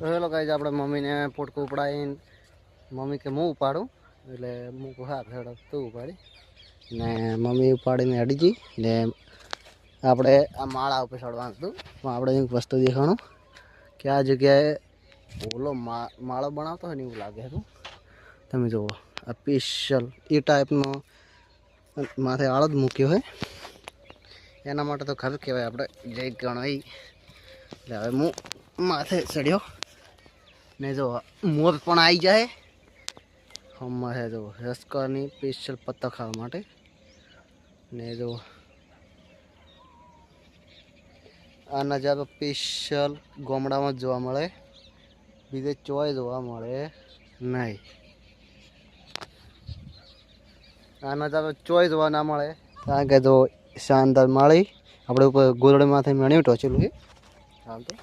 તો hello guys, આપણે મમ્મીને પોટકું ઉપડાવીને મમ્મી કે હું ઉપાડું એટલે હું કહું હા હેડો તું ઉપાડી ને મમ્મી ઉપાડીને હડી ગઈ ને આપણે આ માળા ઉપર ચડવાનું હતું. આપણે એક વસ્તુ દેખાણું કે આ જગ્યાએ ઓલો માળો બનાવતો હોય ને એવું લાગે હતું. તમે જુઓ આ સ્પેશિયલ એ ટાઈપનો માથે આળો જ મૂક્યો હોય એના માટે તો ખરું કહેવાય આપણે જય ગણાઈ. એટલે હવે હું માથે ચડ્યો ને જો મોર પણ આવી જાય હમણાં છે જો રસકરની સ્પેશિયલ પત્તા ખાવા માટે ને જો આ નજારો સ્પેશિયલ ગામડામાં જોવા મળે, બીજે ચોય જોવા મળે નહીં. આ નજારો ચોય જોવા ના મળે કારણ કે જો શાનદાર માળી આપણે ઉપર ગોરડીમાંથી મેળવી ટોચેલું છે હાલ તો